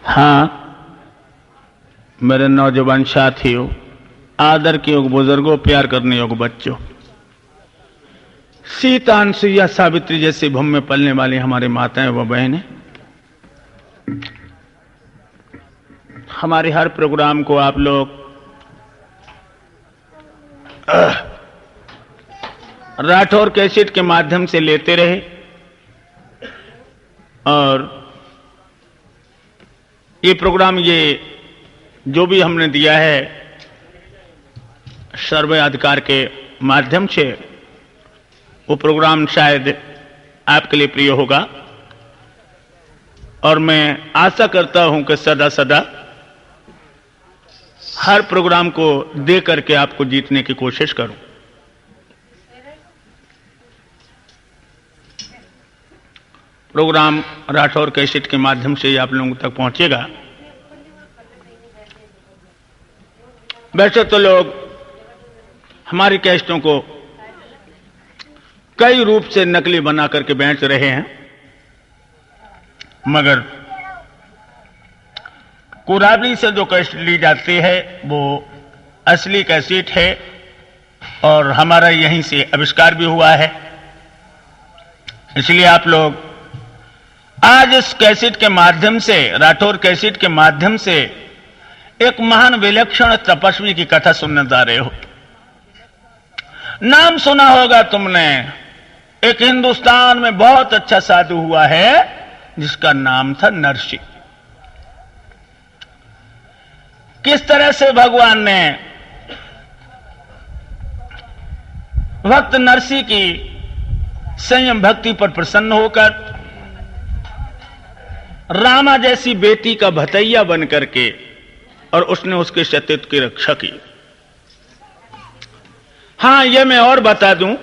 हाँ, मेरे नौजवान साथियों, आदर के योग बुजुर्गों, प्यार करने योग बच्चों, सीता, अनसुईया, सावित्री जैसे भूमि में पलने वाली हमारी माताएं व बहनें, हमारे हर प्रोग्राम को आप लोग राठौर कैसेट के माध्यम से लेते रहे और ये प्रोग्राम, ये जो भी हमने दिया है सर्वे अधिकार के माध्यम से, वो प्रोग्राम शायद आपके लिए प्रिय होगा और मैं आशा करता हूं कि सदा सदा हर प्रोग्राम को दे करके आपको जीतने की कोशिश करूं। प्रोग्राम राठौर कैसेट के माध्यम से आप लोगों तक पहुंचेगा। वैसे तो लोग हमारी कैसेटों को कई रूप से नकली बना करके बेच रहे हैं, मगर कुराबली से जो कैसेट ली जाती है वो असली कैसेट है और हमारा यहीं से आविष्कार भी हुआ है। इसलिए आप लोग आज इस कैसेट के माध्यम से, राठौर कैसेट के माध्यम से एक महान विलक्षण तपस्वी की कथा सुनने जा रहे हो। नाम सुना होगा तुमने, एक हिंदुस्तान में बहुत अच्छा साधु हुआ है जिसका नाम था नरसी। किस तरह से भगवान ने भक्त नरसी की संयम भक्ति पर प्रसन्न होकर रामा जैसी बेटी का भतैया बन करके और उसने उसके सतीत्व की रक्षा की। हां, यह मैं और बता दूं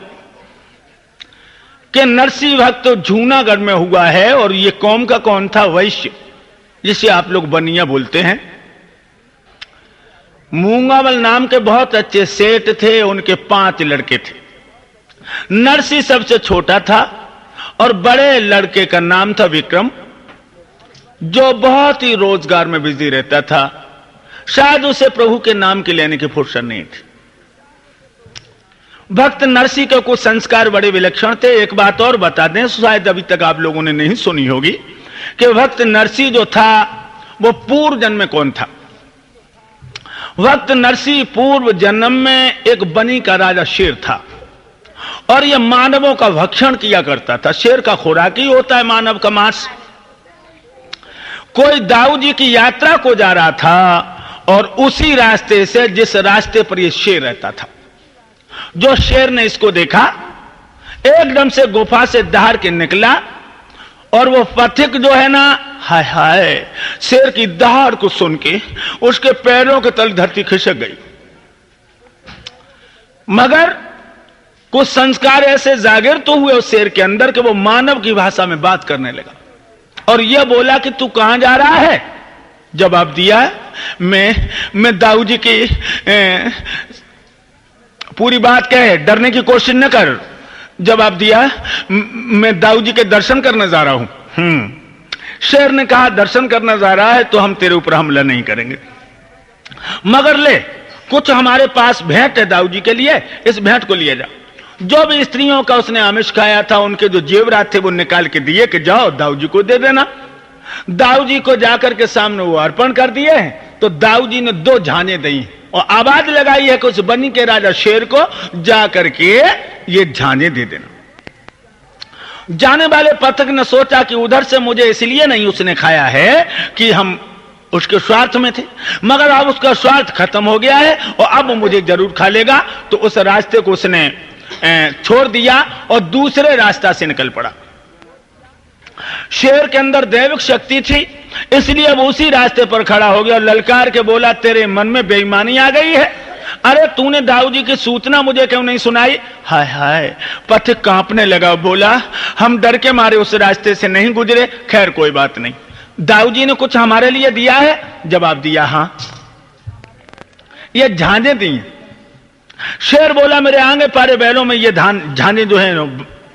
कि नरसी भक्त तो जूनागढ़ में हुआ है और यह कौम का कौन था? वैश्य, जिसे आप लोग बनिया बोलते हैं। मूंगावल नाम के बहुत अच्छे सेठ थे, उनके 5 लड़के थे। नरसी सबसे छोटा था और बड़े लड़के का नाम था विक्रम, जो बहुत ही रोजगार में बिजी रहता था। शायद उसे प्रभु के नाम के लेने की फुर्सत नहीं थी। भक्त नरसी के कुछ संस्कार बड़े विलक्षण थे। एक बात और बता दें, शायद अभी तक आप लोगों ने नहीं सुनी होगी कि भक्त नरसी जो था वो पूर्व जन्म में कौन था। भक्त नरसी पूर्व जन्म में एक बनी का राजा शेर था और यह मानवों का भक्षण किया करता था। शेर का खुराक ही होता है मानव का मांस। कोई दाऊ जी की यात्रा को जा रहा था और उसी रास्ते से, जिस रास्ते पर यह शेर रहता था, जो शेर ने इसको देखा, एकदम से गुफा से दहाड़ के निकला और वो पथिक जो है ना, हाय हाय, शेर की दहाड़ को सुन के उसके पैरों के तल धरती खिसक गई। मगर कुछ संस्कार ऐसे जागिर तो हुए उस शेर के अंदर कि वो मानव की भाषा में बात करने लगा और यह बोला कि तू कहां जा रहा है? जवाब दिया, मैं दाऊ जी की पूरी बात कहे, डरने की कोशिश न कर। जवाब दिया, मैं दाऊ जी के दर्शन करने जा रहा हूं। शेर ने कहा, दर्शन करने जा रहा है तो हम तेरे ऊपर हमला नहीं करेंगे, मगर ले, कुछ हमारे पास भेंट है दाऊ जी के लिए, इस भेंट को लिए जा। जो भी स्त्रियों का उसने आमिष खाया था, उनके जो जेवरात थे वो निकाल के दिए कि जाओ दाऊ जी को दे देना। दाऊ जी को जाकर के सामने वो अर्पण कर दिए हैं। तो दाऊ जी ने 2 झांझें दी और आवाज लगाई है कि उस बनी के राजा शेर को जाकर के ये झांझें दे देना। जाने वाले पथिक ने सोचा कि उधर से मुझे इसलिए नहीं उसने खाया है कि हम उसके स्वार्थ में थे, मगर अब उसका स्वार्थ खत्म हो गया है और अब मुझे जरूर खा लेगा। तो उस रास्ते को उसने छोड़ दिया और दूसरे रास्ता से निकल पड़ा। शेर के अंदर दैविक शक्ति थी, इसलिए अब उसी रास्ते पर खड़ा हो गया और ललकार के बोला, तेरे मन में बेईमानी आ गई है? अरे तूने दाऊ जी की सूचना मुझे क्यों नहीं सुनाई? हाय हाय, पथिक कांपने लगा, बोला, हम डर के मारे उस रास्ते से नहीं गुजरे। खैर कोई बात नहीं, दाऊ जी ने कुछ हमारे लिए दिया है? जवाब दिया, हां, ये झांझें दी। शेर बोला, मेरे आगे पारे बैलों में ये झांझें जो है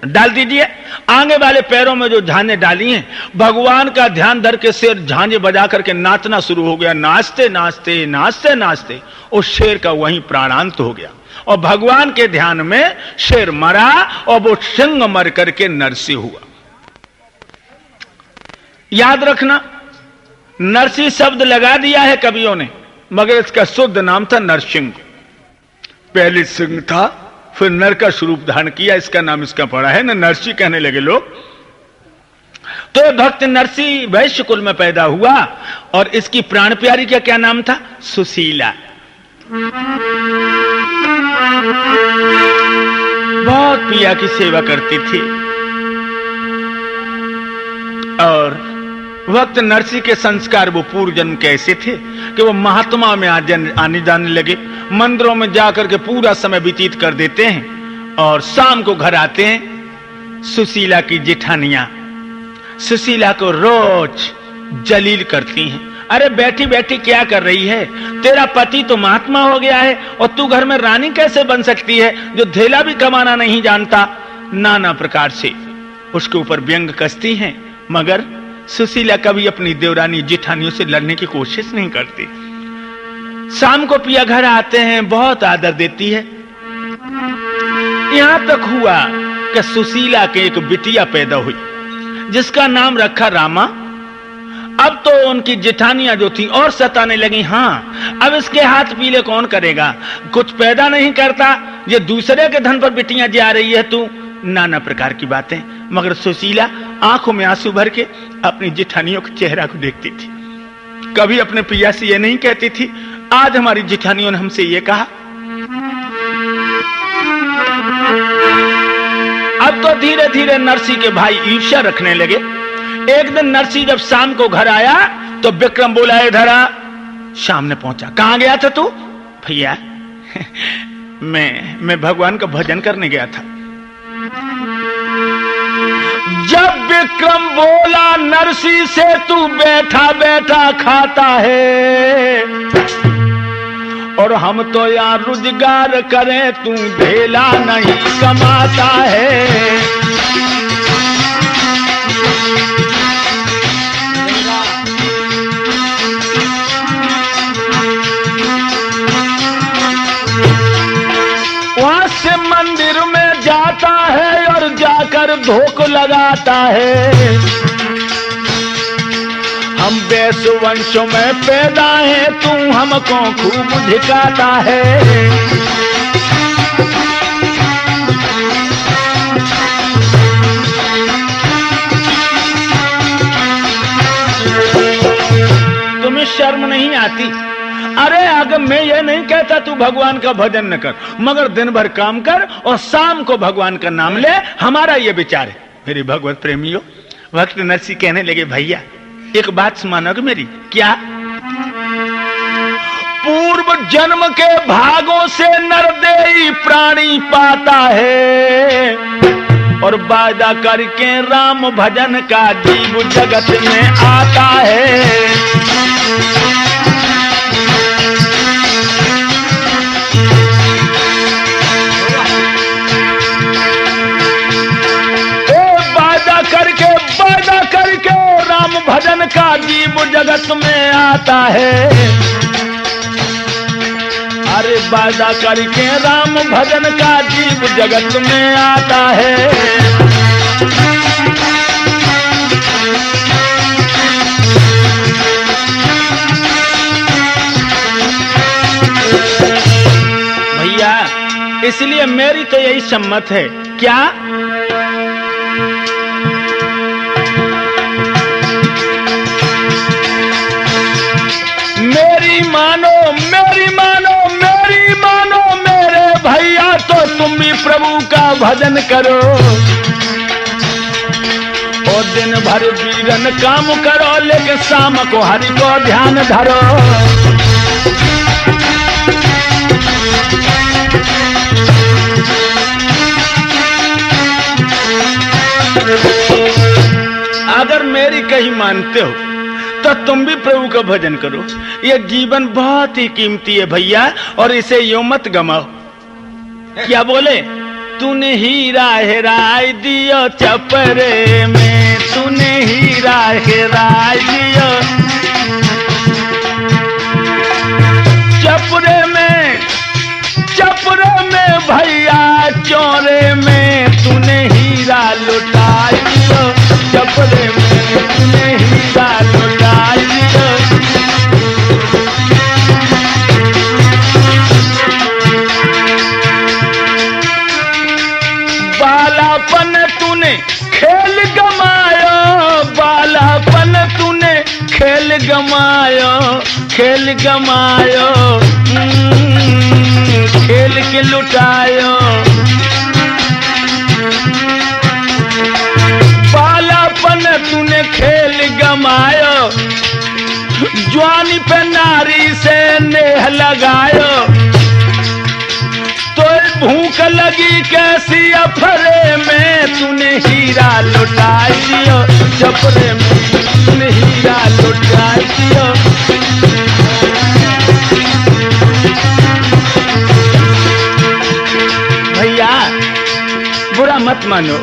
डाल दीजिए। आगे वाले पैरों में जो झांझे डाली हैं, भगवान का ध्यान धर के शेर झांझे बजा करके नाचना शुरू हो गया। नाचते नाचते नाचते नाचते उस शेर का वहीं प्राणांत हो गया और भगवान के ध्यान में शेर मरा और वो सिंह मर करके नरसिंह हुआ। याद रखना, नरसिंह शब्द लगा दिया है कवियों ने, मगर इसका शुद्ध नाम था नरसिंह। पहले सिंह था, फिर नर का स्वरूप धारण किया, इसका नाम इसका पड़ा है ना, नरसिंह कहने लगे लोग। तो भक्त नरसिंह वैश्य कुल में पैदा हुआ और इसकी प्राण प्यारी का क्या नाम था? सुशीला। बहुत पिया की सेवा करती थी और भक्त नरसिंह के संस्कार वो पूर्व जन्म के ऐसे थे कि वो महात्मा में आने जाने लगे। मंदिरों में जाकर के पूरा समय व्यतीत कर देते हैं और शाम को घर आते हैं। सुशीला की जेठानियां सुशीला को रोज जलील करती हैं। अरे बैठी बैठी क्या कर रही है? तेरा पति तो महात्मा हो गया है और तू घर में रानी कैसे बन सकती है, जो धेला भी कमाना नहीं जानता? नाना प्रकार से उसके ऊपर व्यंग कसती हैं, मगर सुशीला कभी अपनी देवरानी जेठानियों से लड़ने की कोशिश नहीं करती। शाम को पिया घर आते हैं, बहुत आदर देती है। यहां तक हुआ कि सुशीला के एक बिटिया पैदा हुई जिसका नाम रखा रामा। अब तो उनकी जेठानियां जो थी और सताने लगी। हाँ, अब इसके हाथ पीले कौन करेगा? कुछ पैदा नहीं करता, ये दूसरे के धन पर बिटियां जा रही है तू। नाना प्रकार की बातें, मगर सुशीला आंखों में आंसू भर के अपनी जेठानियों के चेहरा को देखती थी। कभी अपने पिया से ये नहीं कहती थी, आज हमारी जेठानियों ने हमसे ये कहा। अब तो धीरे धीरे नरसिंह के भाई ईर्ष्या रखने लगे। एक दिन नरसिंह जब शाम को घर आया तो विक्रम बोला, इधर आ। शाम ने पहुंचा। कहां गया था तू? भैया मैं भगवान का भजन करने गया था। जब विक्रम बोला नरसिंह से, तू बैठा बैठा खाता है और हम तो यार रोजगार करें, तू धेला नहीं कमाता है। वहां से मंदिर में जाता है और जाकर धोख लगाता है। हम वैश्य वंशों में पैदा है, तू हमको खूब धिकाता है। तुम्हें शर्म नहीं आती? अरे अगर मैं ये नहीं कहता तू भगवान का भजन न कर, मगर दिन भर काम कर और शाम को भगवान का नाम ले, हमारा ये विचार है। मेरे भगवत प्रेमियों, भक्त नरसिंह कहने लगे, भैया एक बात मानोगे मेरी? क्या? पूर्व जन्म के भागों से नरदेही प्राणी पाता है और वादा करके राम भजन का जीव जगत में आता है। वादा करके राम भजन का जीव जगत में आता है। अरे वादा करके राम भजन का जीव जगत में आता है। भैया इसलिए मेरी तो यही सम्मत है। क्या? मेरी मानो मेरी मानो मेरी मानो मेरे भैया, तो तुम भी प्रभु का भजन करो और दिन भर वीरन काम करो, लेकिन शाम को हरि को ध्यान धरो। अगर मेरी कहीं मानते हो तो तुम भी प्रभु का भजन करो। यह जीवन बहुत ही कीमती है भैया, और इसे यूं मत गमाओ। क्या बोले? तूने हीरा हेराय दियो चपरे में, तूने हीरा हेराय दियो चपरे में, चपरे में भैया चोरे में, तूने हीरा लुटाय दियो चपरे में, तूने हीरा लुटाय दियो। बालापन तूने खेल गमायो, बालापन तूने खेल गमायो, खेल गमायो, खेल के लुटायो। बालापन तूने खेल गमायो, जवानी पे नारी से नेह लगायो, तो भूख लगी कैसी अफरे में, तूने हीरा लुटाय दियो चपरे में, तूने हीरा लुटाय दियो। भैया बुरा मत मानो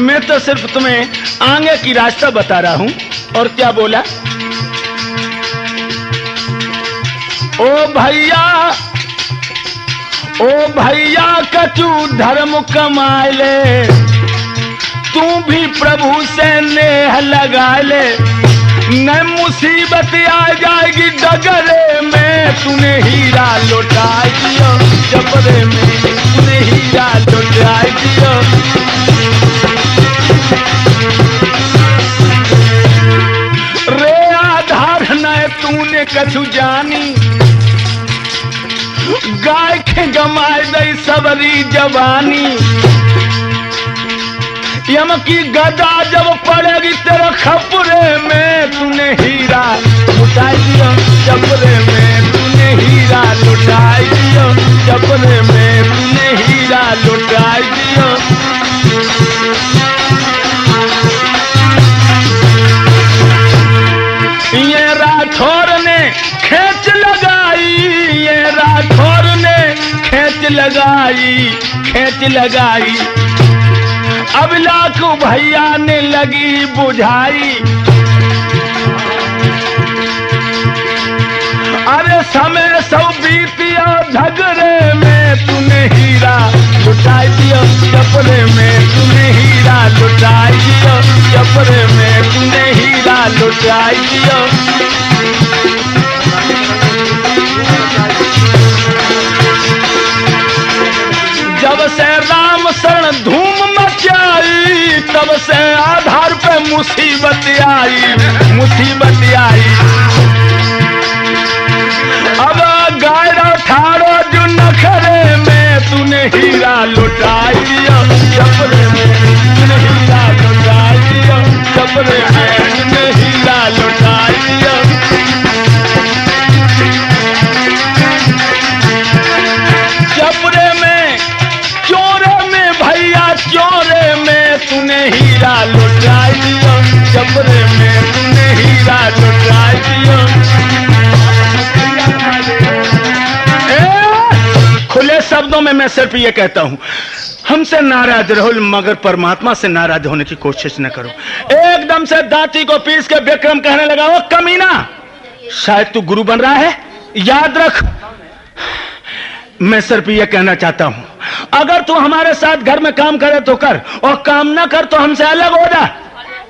मैं तो सिर्फ तुम्हें आगे की रास्ता बता रहा हूं। और क्या बोला? ओ भैया, ओ भैया कछु धर्म कमाए ले, तू भी प्रभु से नेह लगा ले, न मुसीबत आ जाएगी डगरे में, तूने हीरा लुटाय दियो चपरे में, तूने हीरा लुटाय दियो। रे आधार न तूने कछु जानी, गाय के गमाए दई सबरी जवानी, यम की गदा जब पड़ेगी तेरे खपरे में, तूने हीरा लुटाय दियो चपरे में, तूने हीरा लुटाय दियो चपरे में, तूने हीरा लुटाय दियो। ये राठौर ने खेच लगाई, ये राठौर ने खेच लगाई, खेच लगाई, अब लाखू भैया ने लगी बुझाई। अरे समय सब बीतिया झगड़े में, तूने हीरा लुटाय दियो चपरे में, तूने हीरा लुटाय दियो चपरे में, तूने हीरा लुटाय दियो। जब से राम शरण धूम मचाई, तब से आधार पे मुसीबत आई, मुसीबत आई। अब गायरा ठाड़ो जो नखरे में, तूने हीरा लुटाय दिया चपरे में, तूने हीरा लुटाय दिया चपरे में, तूने हीरा लुटाय दिया। चपरे में, चोरे में भैया चोरे में, तूने हीरा लुटाय दिया चपरे में, तूने हीरा लुटाय दिया। खुले शब्दों में मैं सिर्फ ये कहता हूं, हमसे नाराज रहो मगर परमात्मा से नाराज होने की कोशिश न करो। एकदम से दांती को पीस के विक्रम कहने लगा, वो कमीना, शायद तू गुरु बन रहा है, याद रख। मैं सिर्फ ये कहना चाहता हूं, अगर तू हमारे साथ घर में काम करे तो कर, और काम ना कर तो हमसे अलग हो जा।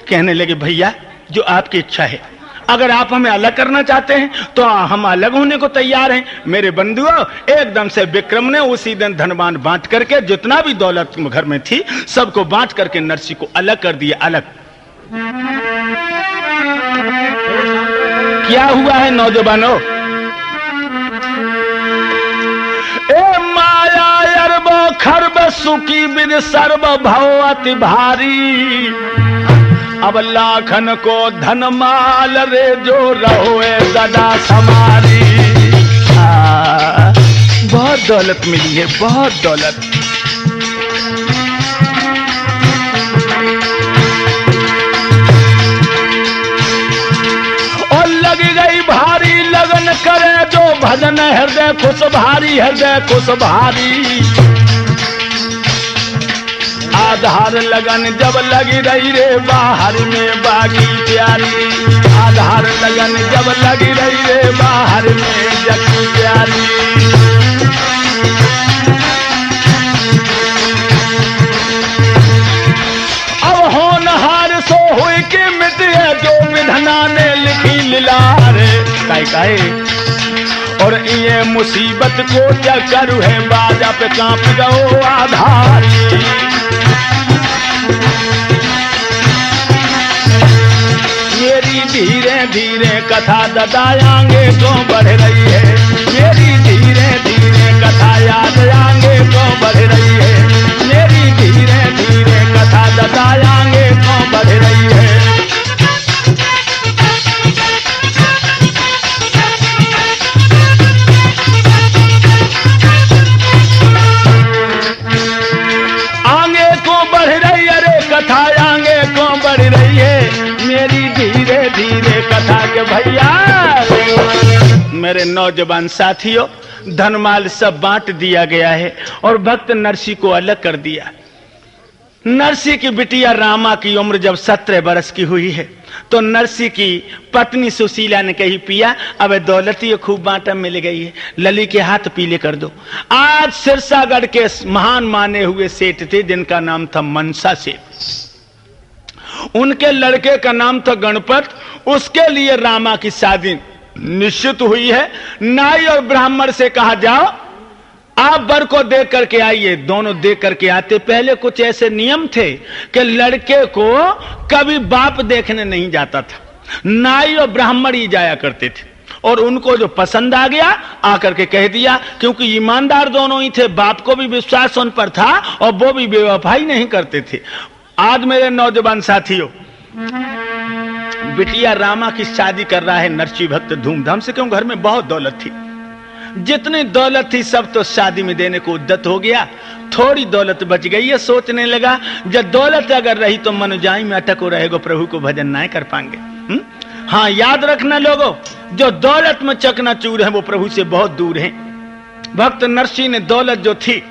कहने लगे, भैया जो आपकी इच्छा है, अगर आप हमें अलग करना चाहते हैं तो हम अलग होने को तैयार हैं। मेरे बंधुओं, एकदम से विक्रम ने उसी दिन धनवान बांट करके जितना भी दौलत घर में थी सबको बांट करके नरसी को अलग कर दिया। अलग क्या हुआ है नौजवानों? ए माया अरब खरब सुखी बिन सर्व भव अति भारी, अब लाखन को धन माल रे जो रहोए सदा समारी। बहुत दौलत मिली है, बहुत दौलत। और लगी गई भारी लगन करे जो भजन, हृदय खुश भारी, हृदय खुश भारी। आधार लगन जब लगी रही रे बाहर में बागी प्यारी, आधार लगन जब लगी रही रे बाहर में जगी प्यारी। अब होनहार सो हुई कि मिटिया जो विधना ने लिखी लीलार, काहे और ये मुसीबत को क्या करूँ है बाजा पे कांप गओ आधारी। मेरी धीरे धीरे कथा ददायांगे तो बढ़ रही है, मेरी धीरे धीरे कथा याद आएंगे तो बढ़ रही है, मेरी धीरे धीरे कथा ददायांगे तो बढ़ रही है। कथा आगे को बढ़ रही है, मेरी धीरे धीरे कथा के भैया। मेरे नौजवान साथियों, धनमाल सब बांट दिया गया है और भक्त नरसी को अलग कर दिया। नरसी की बिटिया रामा की उम्र जब 17 बरस की हुई है तो नरसी की पत्नी सुशीला ने कही पिया अब दौलती खूब बांटा मिल गई है, लली के हाथ पीले कर दो। आज सिरसागढ़ के महान माने हुए सेठ थे जिनका नाम था मनसा सेठ, उनके लड़के का नाम था गणपत। उसके लिए रामा की शादी निश्चित हुई है। नाई और ब्राह्मण से कहा जाओ आप वर को देख करके आइए। दोनों देख करके आते। पहले कुछ ऐसे नियम थे कि लड़के को कभी बाप देखने नहीं जाता था, नाई और ब्राह्मण ही जाया करते थे और उनको जो पसंद आ गया आकर के कह दिया, क्योंकि ईमानदार दोनों ही थे, बाप को भी विश्वास उन पर था और वो भी बेवफाई नहीं करते थे। आज मेरे नौजवान साथियों, बिटिया रामा की शादी कर रहा है नरसी भक्त धूमधाम से, क्यों घर में बहुत दौलत थी। जितनी दौलत थी सब तो शादी में देने को उद्यत हो गया। थोड़ी दौलत बच गई है, सोचने लगा जब दौलत अगर रही तो मनुजाई में अटको रहेगा, प्रभु को भजन नहीं कर पाएंगे। हाँ याद रखना लोगों, जो दौलत में चकनाचूर है वो प्रभु से बहुत दूर है। भक्त नरसी ने दौलत जो थी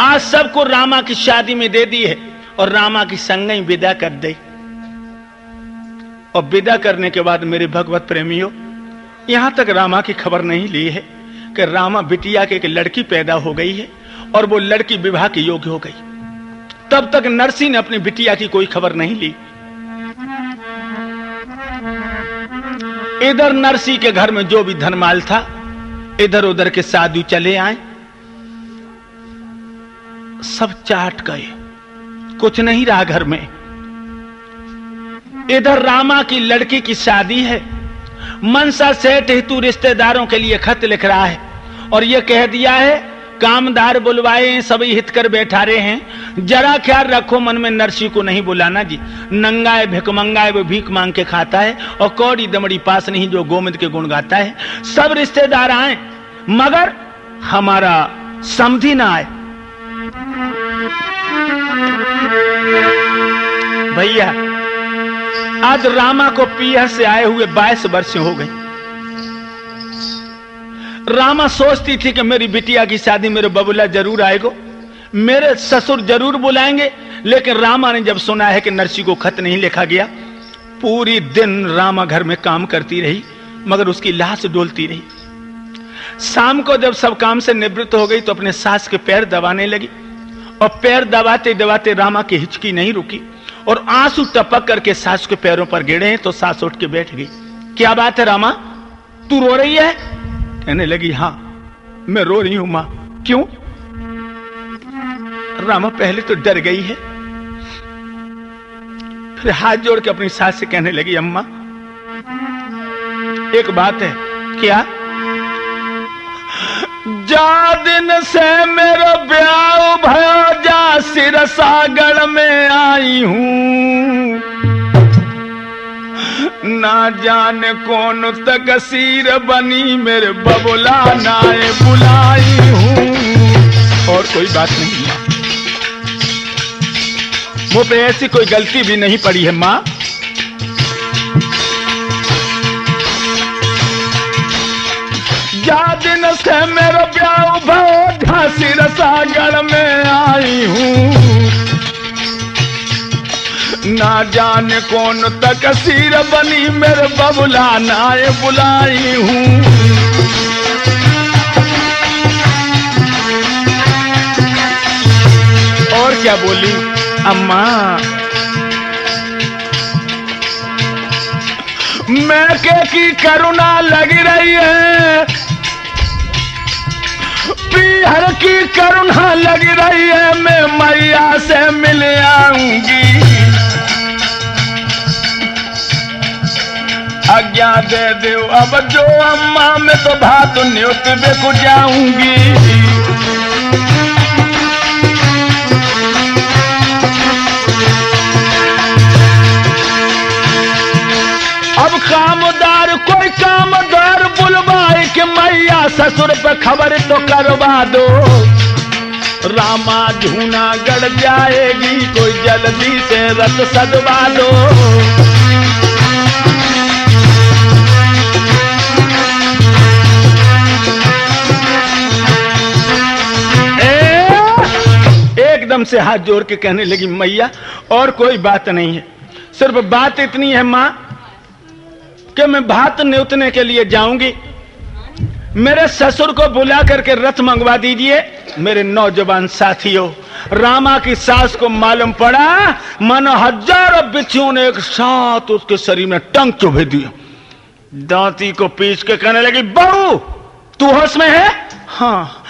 आज सबको रामा की शादी में दे दी है और रामा की संगई विदा कर दी। और विदा करने के बाद मेरे भगवत प्रेमियों, यहां तक रामा की खबर नहीं ली है कि रामा बिटिया के एक लड़की पैदा हो गई है और वो लड़की विवाह के योग्य हो गई। तब तक नरसी ने अपनी बिटिया की कोई खबर नहीं ली। इधर नरसी के घर में जो भी धनमाल था इधर उधर के साधु चले आए, सब चाट गए, कुछ नहीं रहा घर में। इधर रामा की लड़की की शादी है। मनसा सेठ हेतु रिश्तेदारों के लिए खत लिख रहा है और यह कह दिया है कामदार बुलवाए सभी हित कर बैठा रहे हैं, जरा ख्याल रखो मन में नरसी को नहीं बुलाना जी। नंगा है भिकमंगा है वो भीख मांग के खाता है और कौड़ी दमड़ी पास नहीं जो गोविंद के गुण गाता है। सब रिश्तेदार आए मगर हमारा समधी ना आए। भैया आज रामा को पीहर से आए हुए 22 वर्ष हो गए। रामा सोचती थी कि मेरी बिटिया की शादी मेरे बबुला जरूर आएगा, मेरे ससुर जरूर बुलाएंगे। लेकिन रामा ने जब सुना है कि नरसी को खत नहीं लिखा गया, पूरी दिन रामा घर में काम करती रही मगर उसकी लाश डोलती रही। शाम को जब सब काम से निवृत्त हो गई तो अपने सास के पैर दबाने लगी और पैर दबाते दबाते रामा की हिचकी नहीं रुकी और आंसू टपक करके सास के पैरों पर गिरे तो सास उठ के बैठ गई। क्या बात है रामा, तू रो रही है? कहने लगी हाँ मैं रो रही हूं मां। क्यों? रामा पहले तो डर गई है, फिर हाथ जोड़ के अपनी सास से कहने लगी अम्मा एक बात है। क्या? जा दिन से मेरा ब्याह भयो जा सिरसागढ़ में आई हूं, ना जाने कौन तक सीर बनी मेरे बबुला नाए बुलाई हूं। और कोई बात नहीं, वो पे ऐसी कोई गलती भी नहीं पड़ी है मां। जा दिन से मेरा ब्याह भयो झांसी रसागढ़ में आई हूं, ना जाने कौन तकसीर बनी मेरे बबुला नाए बुलाई हूँ। और क्या बोली अम्मा, मैं की करुणा लगी रही है, पीहर की करुणा लगी रही है, मैं मैया से मिल आऊंगी। आज्ञा दे दो अब जो अम्मा, मैं तो भात न्योत बेकु जाऊंगी। अब कामदार कोई कामदार बुलवाए कि मैया ससुर पे खबर तो करवा दो, रामा झूना गड़ जाएगी, कोई जल्दी से रथ सजवा दो। एकदम से हाथ जोड़ के कहने लगी मैया और कोई बात नहीं है, सिर्फ बात इतनी है मां कि मैं भात न्योतने के लिए जाऊंगी, मेरे ससुर को बुला करके रथ मंगवा दीजिए। मेरे नौजवान साथियों, रामा की सास को मालूम पड़ा मानो हजारों बिच्छुओं ने एक साथ उसके शरीर में टंक चुभे दिया। दांती को पीछ के कहने लगी बहू तू होश में है? हाँ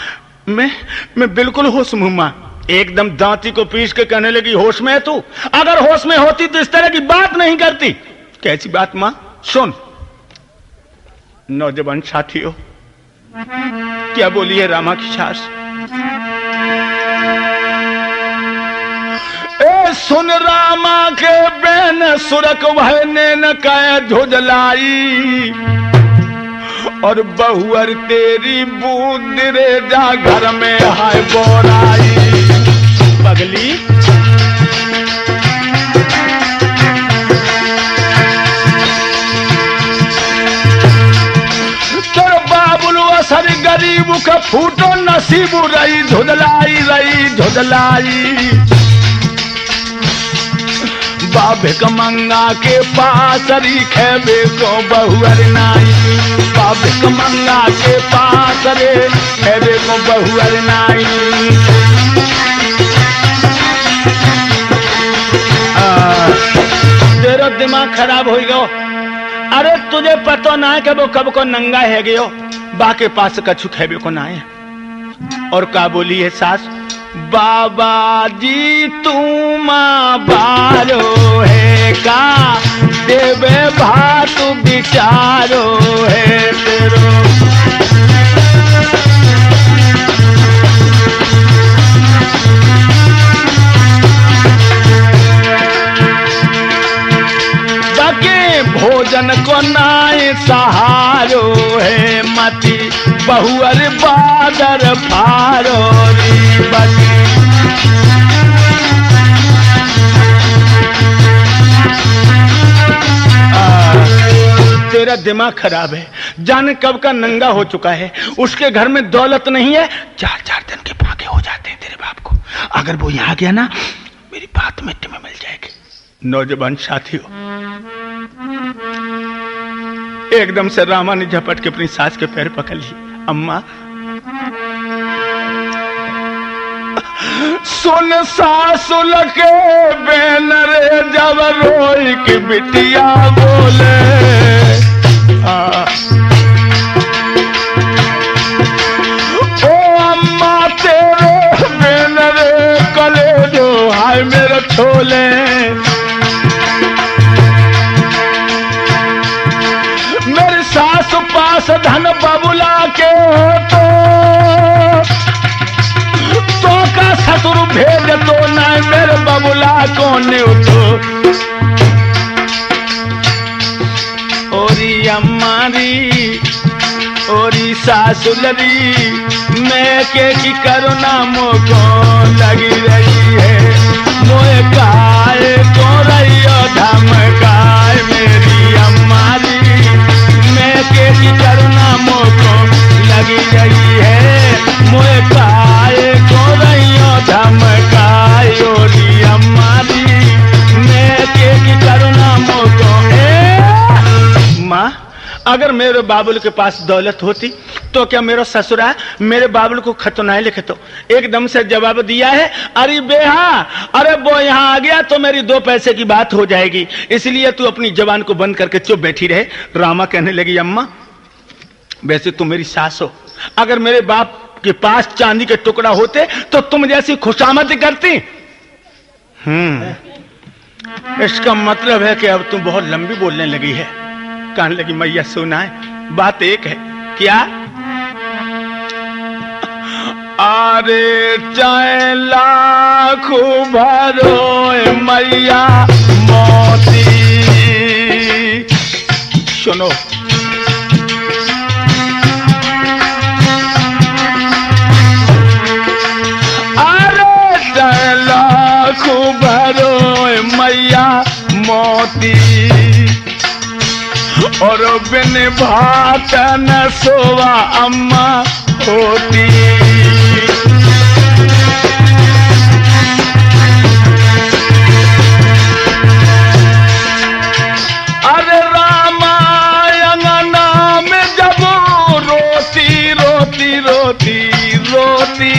मैं बिल्कुल होश में हूं मां। एकदम दांती को पीछ के कहने लगी होश में है तू? अगर होश में होती तो इस तरह की बात नहीं करती। कैसी बात मां? सुन। नौजवान साथियों, क्या बोली है रामा की सास? ए सुन रामा के बेन सुरक वह ने न कह झुझलाई, और बहुअर तेरी बूंद रे जा घर में हाय बोराई। पगली तेरे बाबुल असर गरीब का फूटो नसीब रही झुझलाई। बाबे का मंगा के पास री खेबे को बहुअर नाई, बाबे का मंगा के पास रे खेबे को बहुअर नाई। तेरा दिमाग खराब हो गयो। अरे तुझे पता ना है कि वो कब को नंगा है गयो, बाके पास कछु खेबे को ना है। और का बोली है सास? बाबा जी तुमा बारो है का देवे भात बिचारो है तेरो। भोजन को नाय सहारो है मती बहुअर बादर फारो री बती। तेरा दिमाग खराब है, जाने कब का नंगा हो चुका है, उसके घर में दौलत नहीं है, 4-4 दिन के फाके हो जाते हैं तेरे बाप को। अगर वो यहाँ गया ना मेरी बात मिट्टी में मिल जाएगी। नौजवान साथियों, एकदम से रामा ने झपट के अपनी सास के पैर पकड़ लिए। अम्मा सुन सासुल के बेन रे जब रोई की बिटिया बोले, ओ अम्मा तेरे बेन रे कले जो हाय मेरे छोले। सास पास धन बबुला के हो तो का ससुर भेज तो ना मेरे बबुला को न्योतो। ओरी अम्मारी ओरी सासुलरी मैं के की करुणा मोको लगी रही है। मोए काय को रहियो धमकाए मेरी अम्मारी की करुणा मोको लगी रही है। मोए काय को रहियो धमकाए ओरी अम्मारी मैं अगर मेरे बाबुल के पास दौलत होती तो क्या मेरा ससुरा मेरे बाबुल को खत नहीं लिखे? तो एकदम से जवाब दिया है, अरे बेहा, अरे वो यहाँ आ गया तो मेरी 2 पैसे की बात हो जाएगी, इसलिए तू अपनी जबान को बंद करके चुप बैठी रहे। रामा कहने लगी, अम्मा वैसे तुम मेरी सास हो, अगर मेरे बाप के पास चांदी के टुकड़ा होते तो तुम जैसी खुशामद करती। इसका मतलब है कि अब तुम बहुत लंबी बोलने लगी है। कहने लगी, मैया सुना है, बात एक है। क्या? अरे चाहे लाखों भरो मैया मोती, सुनो, लाखों भरो मैया मोती, और बिन भात न सोवा अम्मा होती। अरे रामायण नाम जब रोती रोती रोती रोती,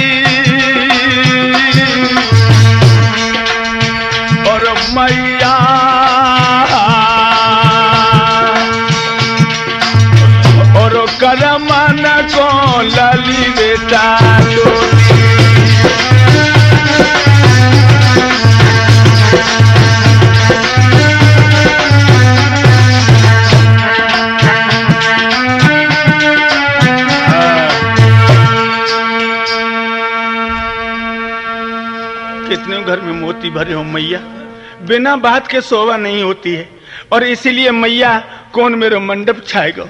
मैया और करमन को लली बेटा कितने घर में मोती भरे हो मैया, बिना बात के शोभा नहीं होती है। और इसीलिए मैया कौन मेरे मंडप छाएगा,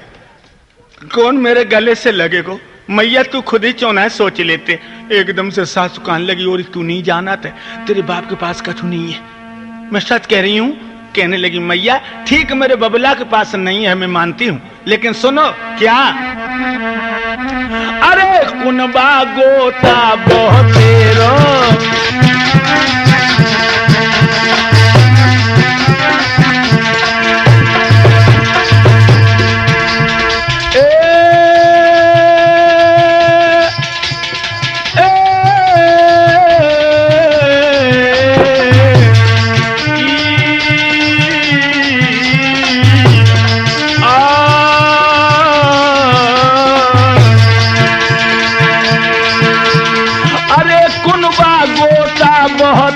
कौन मेरे गले से लगेगा? मैया तू खुद ही चौना सोच लेते। एकदम से सासु कान लगी, और तू नहीं जाना था, तेरे बाप के पास कछु नहीं है, मैं सच कह रही हूँ। कहने लगी, मैया ठीक मेरे बबला के पास नहीं है, मैं मानती हूँ, लेकिन सुनो। क्या? अरे कुनबा गोता बहुतेरो,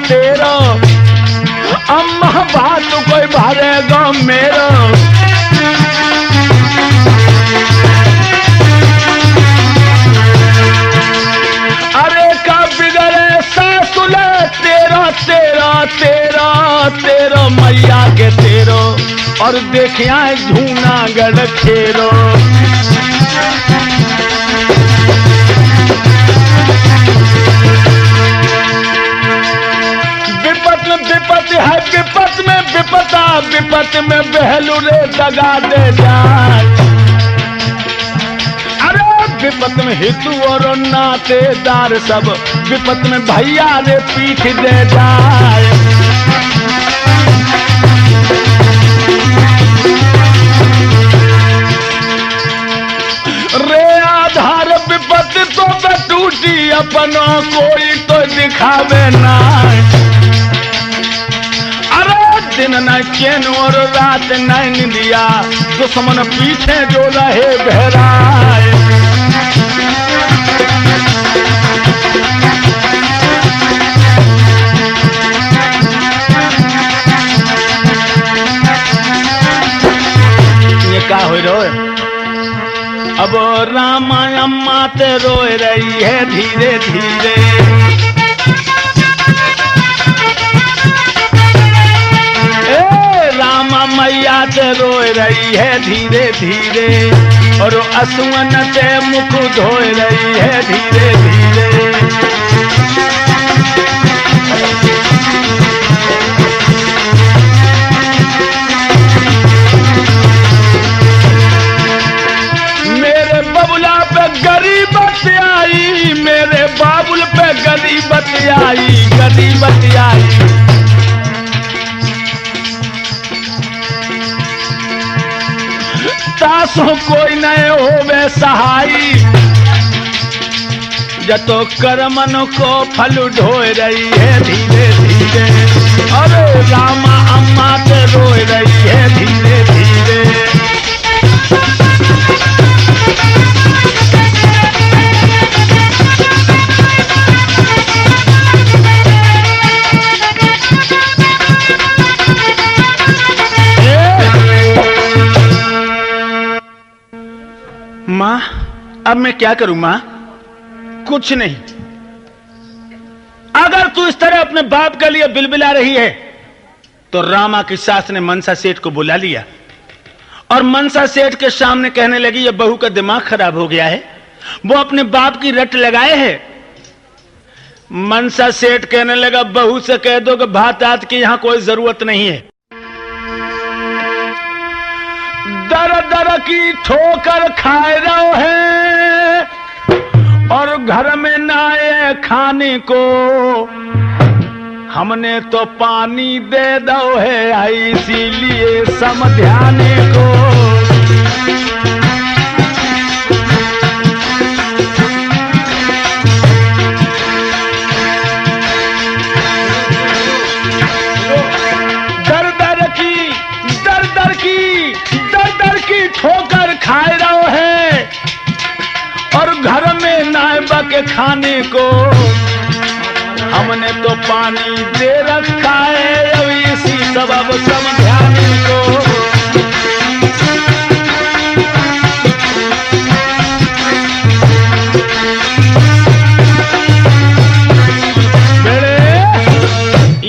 तेरो अम्मा बात कोई भरेगा मेरो। अरे का बिगड़े सासुले तेरा तेरा तेरा तेरा मैया के तेरो, और देखिया जूनागढ़ खेरो। विपत है विपत में विपता, विपत में बहलू रे दगा दे जाए। अरे विपत में हितू और नातेदार सब, विपत में भैया रे पीठ दे जाए। रे आधार विपत तो टूटी, अपनों कोई तो दिखावे ना। दिन न चैन और रात न निंदिया, दुश्मन पीछे जो रहे बहराए। ये क्या हो रहा है? अब रामा अम्मा ते रोए रही है धीरे धीरे। मैया ते रोए रही है धीरे धीरे, और असुअन ते मुख धोए रही है धीरे धीरे। मेरे बबुला पे गरीबत आई, मेरे बाबुल पे गरीबत आई, गरीबत आई। सो कोई नए होवे सहाई, जतो कर्मन को फल ढोए रही है धीरे धीरे। अरे रामा अम्मा ते रोए रही है धीरे धीरे। माँ अब मैं क्या करूं माँ? कुछ नहीं। अगर तू इस तरह अपने बाप के लिए बिलबिला रही है तो रामा की सास ने मनसा सेठ को बुला लिया और मनसा सेठ के सामने कहने लगी ये बहू का दिमाग खराब हो गया है, वो अपने बाप की रट लगाए है। मनसा सेठ कहने लगा बहू से कह दो कि भात आत की यहां कोई जरूरत नहीं है। दर दर की ठोकर खाए रहो है और घर में ना आए खाने को, हमने तो पानी दे दो है इसीलिए समझाने को। दर की ठोकर खाए रहो है और घर में नायबा के खाने को, हमने तो पानी दे रखा है अब इसी सबब समझाने को।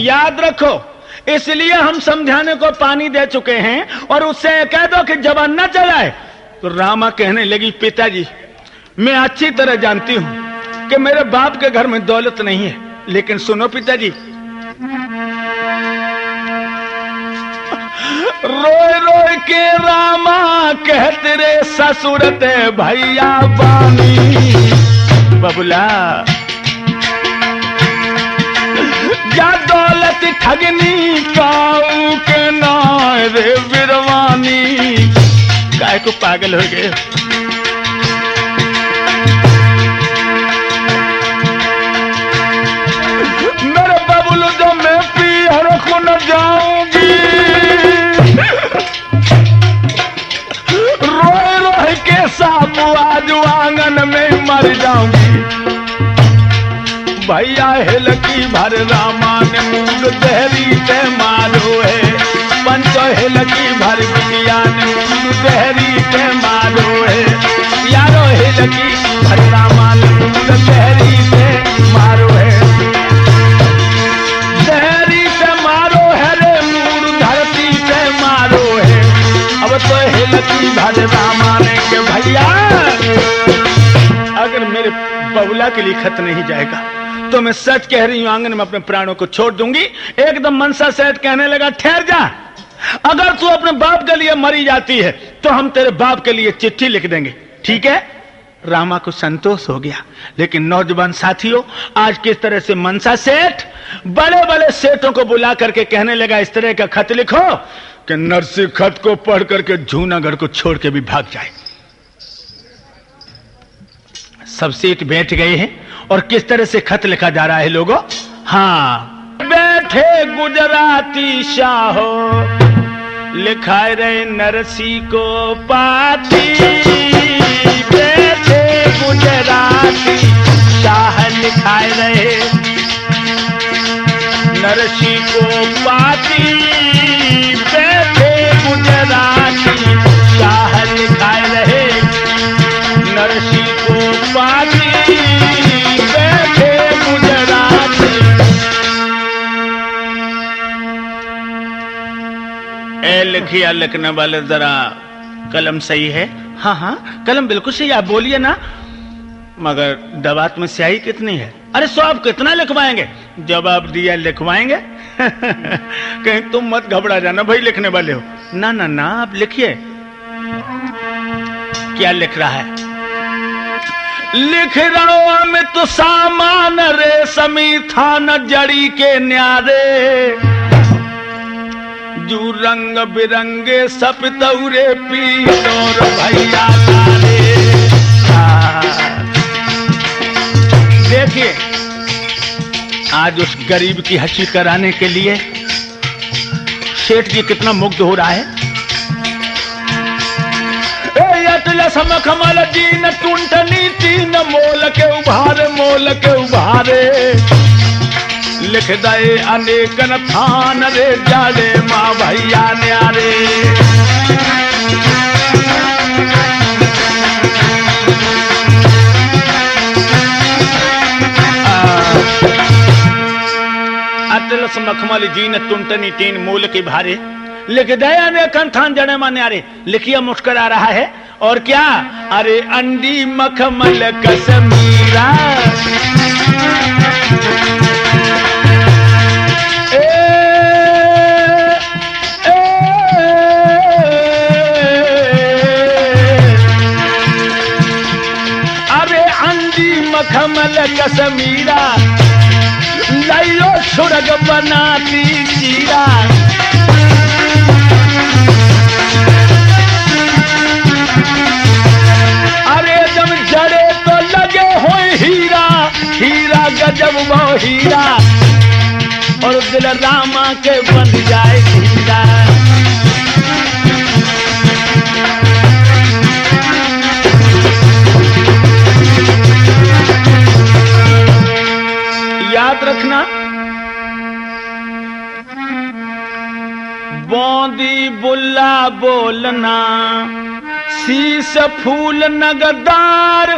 याद रखो इसलिए हम समझाने को पानी दे चुके हैं और उससे कह दो कि जबान न चलाए। तो रामा कहने लगी पिताजी मैं अच्छी तरह जानती हूं कि मेरे बाप के घर में दौलत नहीं है, लेकिन सुनो पिताजी, रोए रोए के रामा कहते रे ससुरते भैया बानी बबुला, या दौलत ठगनी काऊ के नाय रे बिरवानी। काय को पागल हो गए। मेरे बबुल जो मैं पीहर को न जाऊंगी, रोए रोए के साथ आज आंगन में मर जाऊंगी। भैया हेलकी भर रामा ने मूड दहरी ते मारो है, पंचो हेलकी भर बिटिया ने मूड दहरी ते मारो है। यारो हेलकी भर रामा ने मूड दहरी ते मारो है, दहरी ते मारो है रे मूड धरती ते मारो है। अब तो हेलकी भर रामा ने के भैया अगर मेरे बबुला के लिए खत नहीं जाएगा तो मैं सच कह रही हूं आंगन में अपने प्राणों को छोड़ दूंगी। एकदम मनसा सेठ कहने लगा ठहर जा, अगर तू अपने बाप के लिए मरी जाती है तो हम तेरे बाप के लिए चिट्ठी लिख देंगे, ठीक है? रामा को संतोष हो गया। लेकिन नौजवान साथियों आज किस तरह से मनसा सेठ बड़े बड़े सेठों को बुला करके कहने लगा इस तरह का खत लिखो कि नरसिंह खत को पढ़ करके जूनागढ़ को छोड़ के भी भाग जाए। सब सेठ बैठ गए हैं और किस तरह से खत लिखा जा रहा है लोगों। हाँ, बैठे गुजराती शाहो लिखाए रहे नरसी को पाती, बैठे गुजराती शाह लिखाए रहे नरसी को पाती, बैठे गुजराती शाह लिखाए रहे नरसी को पाती, बैठे गुजराती। ए लिखिया लिखने वाले जरा कलम सही है? हाँ हाँ कलम बिल्कुल सही, आप बोलिए ना। मगर दवात में स्याही कितनी है? अरे सो आप कितना लिखवाएंगे? जवाब दिया लिखवाएंगे। कहीं तुम मत घबरा जाना भाई लिखने वाले हो। ना ना ना आप लिखिए। क्या लिख रहा है? लिख रहा हूं अमित सामान रेशमी थान जड़ी के न्यारे, जू रंग बिरंगे सपतौरे पीलोर भैया तारे। देखिए आज उस गरीब की हंसी कराने के लिए सेठ जी कितना मुग्ध हो रहा है। समखमल दीन टूंटनी तीन मोल के उभारे लिख दे अनेकन थान रे जाड़े माँ भैया न्यारे। अतलस मखमल जीन टूंटनी तीन मूल के भारे लिख दे अनेकन थान जड़े माँ न्यारे। लिखिए मुस्कुरा रहा है और क्या, अरे अंडी मखमल कश्मीरा अरे अंडी मखमल कश्मीरा लाइयो सुरग बनाती चीरा। गजब वो हीरा और दिल रामा के बन जाए हीरा। याद रखना बौंदी बुल्ला बोलना शीश फूल नगदार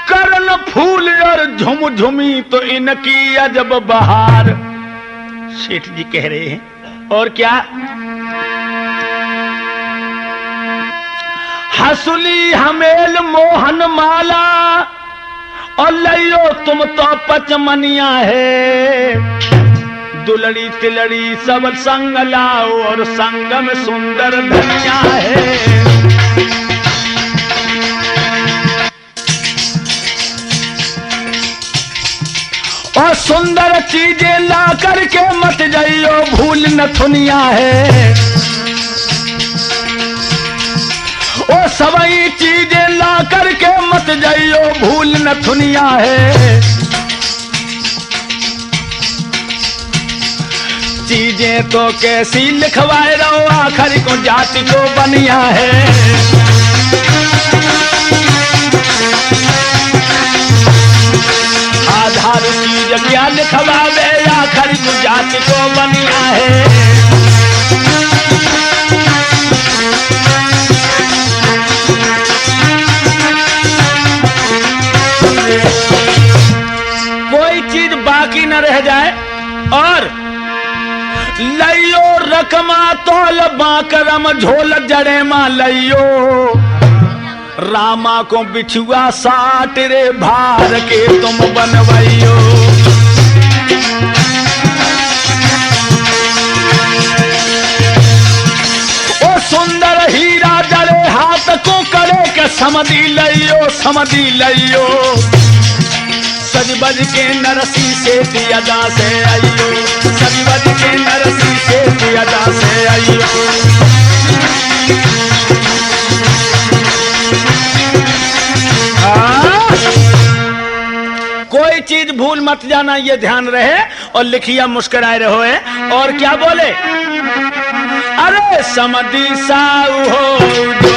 करन फूल और झुमझुमी तो इनकी अजब बहार। सेठ जी कह रहे हैं और क्या, हसुली हमेल मोहन माला और लइयो तुम तो पचमनिया है। दुलड़ी तिलड़ी सब संग लाओ और संग में सुंदर धनिया है। और सुंदर चीजें ला करके मत जाइयो भूल नथुनिया है। और सभी चीजें ला करके मत जाइयो भूल नथुनिया है। चीजें तो कैसी लिखवाए रहो आखिर को जाति को बनिया है। आधार चीज क्या लिखवावे आखिर को जाति को बनिया है। कोई चीज बाकी न रह जाए। और लइयो रकमा तोल बाकरम झोल जड़े मां लइयो रामा को बिछुआ साट रे भार के तुम बनवाइयो। ओ सुंदर हीरा जड़े हाथ को करे के समधी लइयो सज बज के नरसी से दियादा से आइयो। सज बज के नरसी से दियादा से आइयो। कोई चीज भूल मत जाना ये ध्यान रहे। और लिखिया मुस्कुराए रहो है। और क्या बोले, अरे समधी साऊ हो जो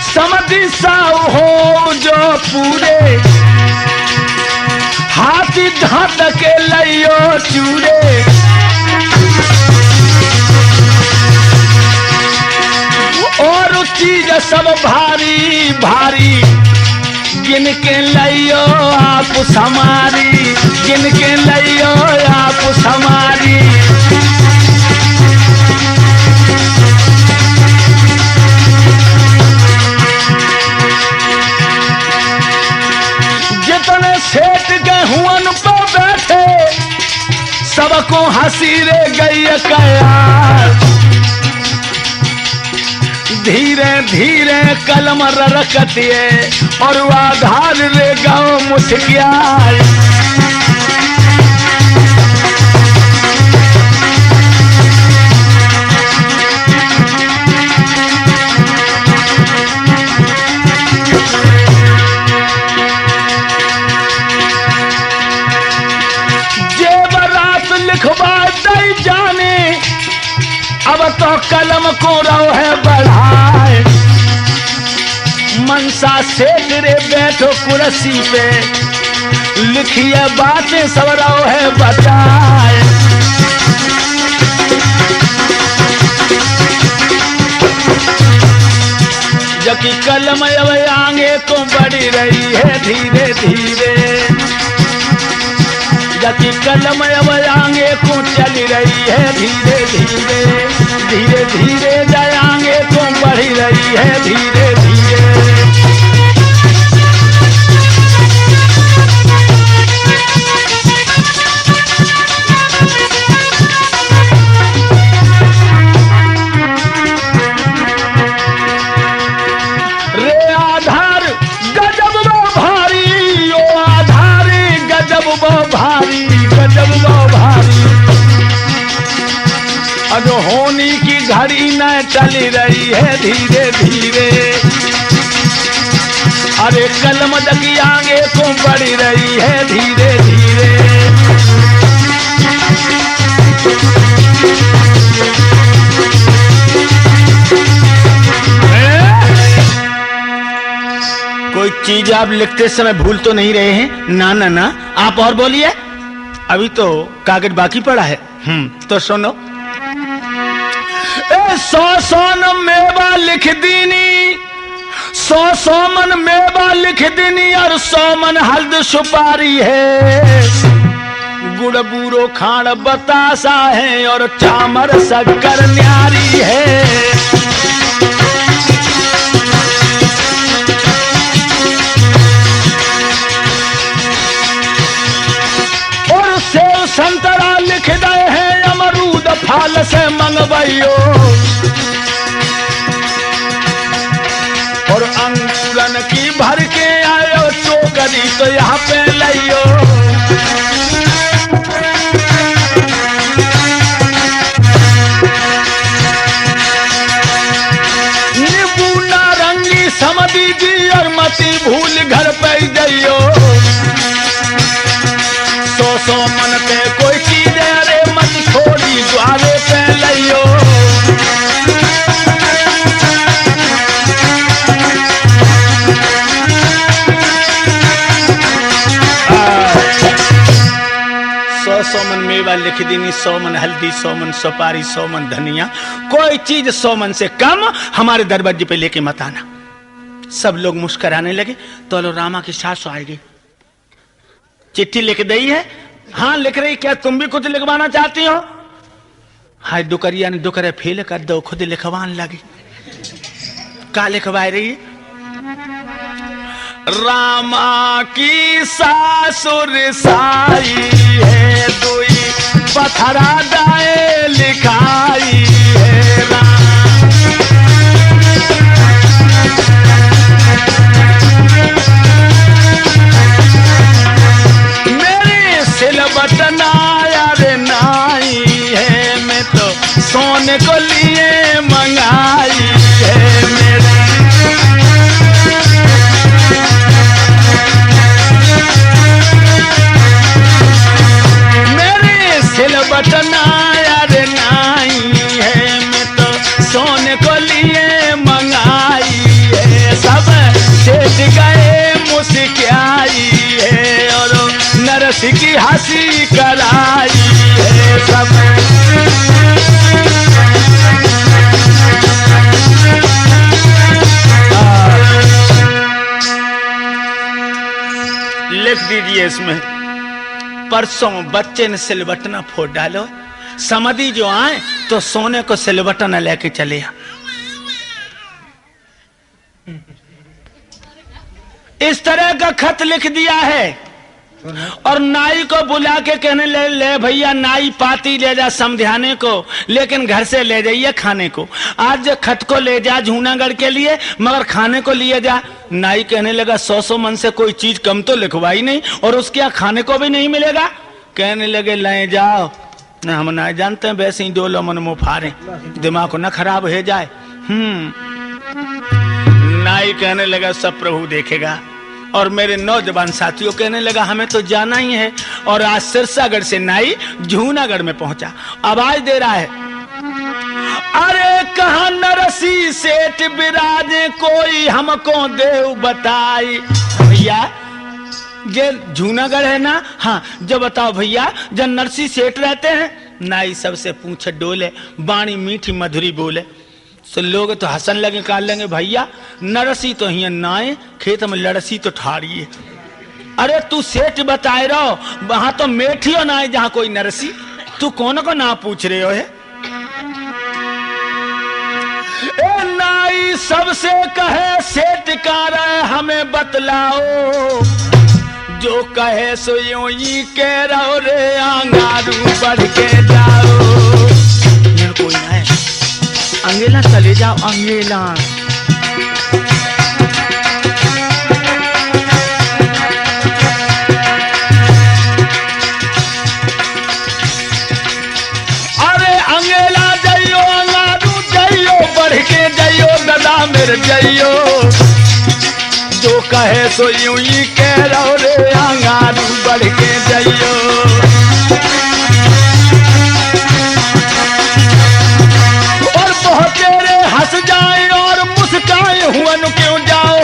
समधी साऊ हो जो पूरे हाथी धात के लइयो चूरे। और चीज सब भारी भारी जिनके लइयो आप समारी। जिनके लइयो आप समारी। जितने सेठ के हुअन पे बैठे सबको हंसी रे गई कयार। धीरे धीरे कलम ररकतिए और आधार रे गाँव मुस्कियार। कोई जाने, अब तो कलम को रो है बढ़ाए। मनसा सेठ रे बैठो कुर्सी पे, लिखिए बातें सब रो है बताए। जबकि कलम अब आगे को बढ़ी रही है धीरे धीरे, जबकि कलम अब आगे को चल रही है धीरे धीरे, धीरे धीरे जाए आगे को बढ़ी रही है धीरे धीरे। भारी गजब भारी, अजो होनी की घड़ी न चल रही है धीरे धीरे। अरे कलम दगी आगे को बढ़ रही है धीरे धीरे। कोई चीज आप लिखते समय भूल तो नहीं रहे हैं? ना ना ना, आप और बोलिए, अभी तो कागज बाकी पड़ा है। तो सुनो। 100 मन मेवा लिख दीनी, 100 मन मेवा लिख दीनी, और 100 मन हल्द सुपारी है। गुड़ बूरो खाण बतासा है, और चामर शक्कर न्यारी है। संतरा लिख दे हैं, अमरूद फल से मंगवाइयो, और अंगूरन की भर के आयो चोकरी तो यहाँ पे लियो। नींबू नारंगी समझी जी, और मती भूल घर पे जाइयो। 100 मन पे कोई चीज अरे मत छोड़ी द्वारे पे लियो। सौ मन मेवा लिख देनी, 100 मन हल्दी, 100 मन सुपारी, 100 मन धनिया। कोई चीज 100 मन से कम हमारे दरवाजे पे लेके मत आना। सब लोग मुस्कुराने लगे। तो लो रामा की सास आएगी, चिट्ठी लिख दी है। हाँ लिख रही, क्या तुम भी कुछ लिखवाना चाहती हो? हाय दुकरिया ने दुकरे फेल कर दो, खुद लिखवान लगी। क्या लिखवा रही? रामा की सासुर साई है, दुई पथरा दाए लिखाई है। बटना यार नाई है, मैं तो सोने को लिए मंगाई है मेरे। मेरे सिल बटना यार नाई है, मैं तो सोने को लिए मंगाई है। सब सेठ गए मुस्कियाई है, और नरस की हंसी कराई है सब। लिख दीजिए इसमें, परसों बच्चे ने सिलबटना फोड़ डालो, समधी जो आए तो सोने को सिलबटना लेके चले। इस तरह का खत लिख दिया है। और नाई को बुला के कहने ले भैया नाई पाती ले जा समझाने को, लेकिन घर से ले जाइए खाने को। आज खत को ले जा जूनागढ़ के लिए, मगर खाने को लिए जा। नाई कहने लगा 100 मन से कोई चीज कम तो लिखवाई नहीं, और उसके यहाँ खाने को भी नहीं मिलेगा। कहने लगे ले जाओ, न हम ना जानते हैं, वैसे ही 2 मन मुँह फाड़े, दिमाग को न खराब हो जाए। नाई कहने लगा सब प्रभु देखेगा, और मेरे नौजवान साथियों कहने लगा हमें तो जाना ही है। और आज सिरसागढ़ से नाई जूनागढ़ में पहुंचा, आवाज दे रहा है, अरे कहां नरसी सेठ बिराजे कोई हमको देव बताई। भैया ये जूनागढ़ है ना? हाँ, जब बताओ भैया जब नरसी सेठ रहते हैं। नाई सबसे पूछे डोले, बाणी मीठी मधुरी बोले। तो लोग तो हंसन लगे, कहा लेंगे भैया नरसी तो ही नाए, खेत में लड़सी तो ठाड़ी है। अरे तू सेठ बताए रहो, वहां तो मेठी हो नाए जहां कोई नरसी, तू कौन को ना पूछ रहे हो है? ए नाई सबसे कहे सेठ का रहे हमें बतलाओ, जो कहे सो यूं ही कह रहो रे आंगारू बढ़ के जाओ। कोई ना है, अंगेला चले जाओ अंगेला। अरे अंगेला जाइयो अंगारू जाइयो बढ़ के जाइयो दादा मेरे जाइयो, जो कहे सो यूं ही कह रहो रे अंगारू बढ़ के जाइयो। और बहुत तेरे हंस जाए और मुस्काए, हुअन क्यों जाओ,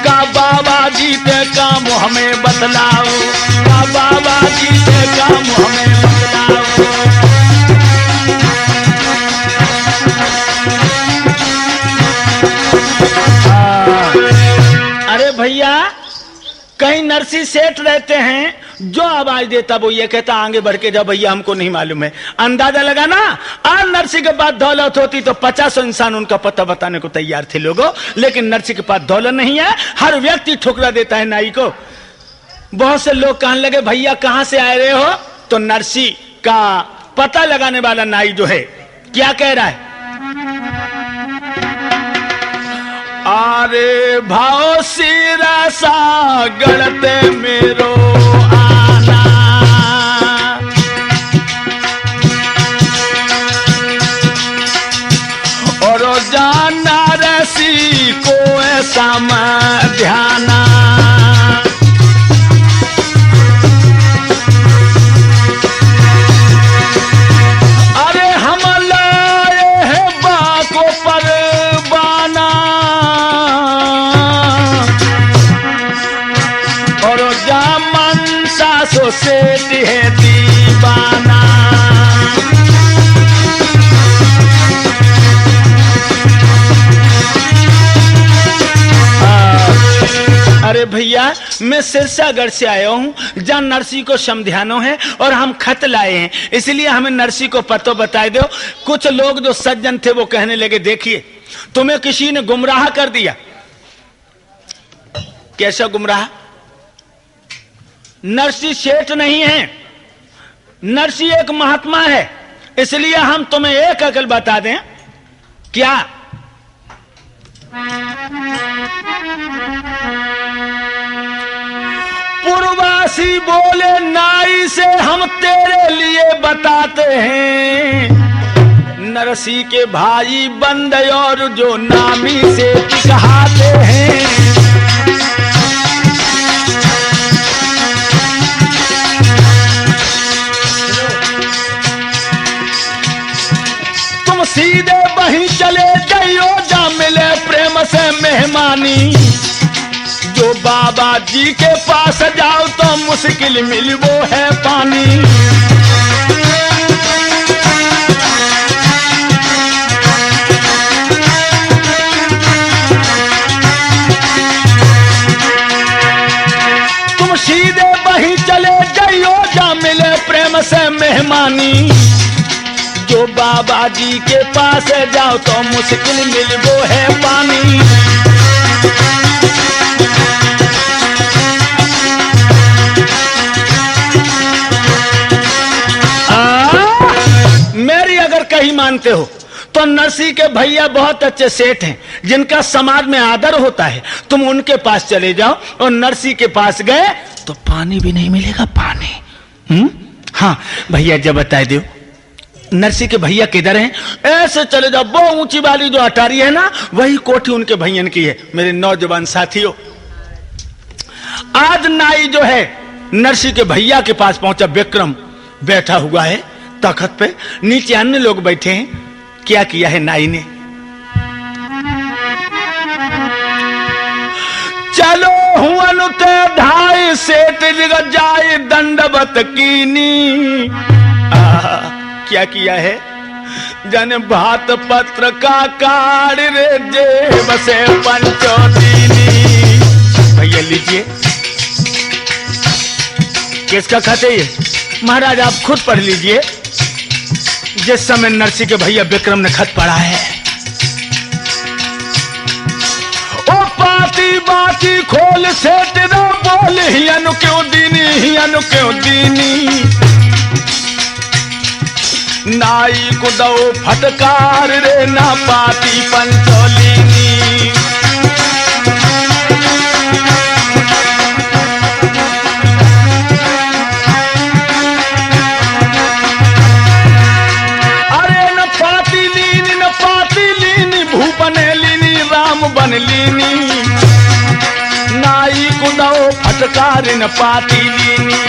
का बाबा जी ते काम हमें बतलाओ, का बाबा जी ते काम हमें बतलाओ। अरे भैया कहीं नरसी सेठ रहते हैं, जो आवाज देता वो ये कहता आगे बढ़ के जाओ भैया हमको नहीं मालूम है। अंदाजा लगा ना, आज नरसी के पास दौलत होती तो 50 इंसान उनका पता बताने को तैयार थे लोगों, लेकिन नरसी के पास दौलत नहीं है। हर व्यक्ति ठुकरा देता है नाई को। बहुत से लोग कहने लगे भैया कहां से आए रहे हो, तो नरसी का पता लगाने वाला नाई जो है क्या कह रहा है, अरे भाव सिरा सा गढ़ते मेरो आना, और जाना रसी को ऐसा मैं ध्याना। अरे हम लाए हैं बाको पर बाना, और जामन सासो से है दीवाना। अरे भैया मैं सिरसागढ़ से आया हूँ जहाँ नरसी को समझानो है और हम खत लाए हैं, इसलिए हमें नरसी को पतो बताए दो। कुछ लोग जो सज्जन थे वो कहने लगे देखिए तुम्हें किसी ने गुमराह कर दिया। कैसा गुमराह? नरसी सेठ नहीं है, नरसी एक महात्मा है, इसलिए हम तुम्हें एक अकल बता दें। क्या? पूर्वासी बोले नाई से हम तेरे लिए बताते हैं, नरसी के भाई बंद और जो नामी से कहते हैं। तुम सीधे वहीं चले जाइयो जा मिले प्रेम से मेहमानी, जो बाबा जी के पास जाओ तो मुश्किल मिल वो है पानी। तुम सीधे वहीं चले जाइयो जा मिले प्रेम से मेहमानी, जो बाबा जी के पास जाओ तो मुश्किल मिल वो है पानी। मेरी अगर कहीं मानते हो तो नरसी के भैया बहुत अच्छे सेठ हैं जिनका समाज में आदर होता है, तुम उनके पास चले जाओ। और नरसी के पास गए तो पानी भी नहीं मिलेगा, पानी। हाँ भैया जब बताए दो नरसी के भैया किधर हैं? ऐसे चले जाओ, वो ऊंची वाली जो अटारी है ना, वही कोठी उनके भैयन की है। मेरे नौजवान साथियों, आज नाई जो है नरसी के भैया के पास पहुंचा। विक्रम बैठा हुआ है तखत पे, नीचे अन्य लोग बैठे हैं। क्या किया है नाई ने? चलो हुअन ते ढाई सेठ जग जाए दंडवत कीनी। क्या किया है? जन भात पत्र का काड़ रे जे बसे पंचोदीनी। भैया लीजिए, किसका खत है ये? महाराज आप खुद पढ़ लीजिए। जिस समय नरसी के भैया विक्रम ने खत पढ़ा है, ओ पाती बाती खोल सेठ ना बोल हियन क्यों दीनी, हियन क्यों दीनी। नाई को दो फटकार रे ना पाती पंचोलीनी। बन लीनी नाई कुदाओ फटकार न पाती लीनी।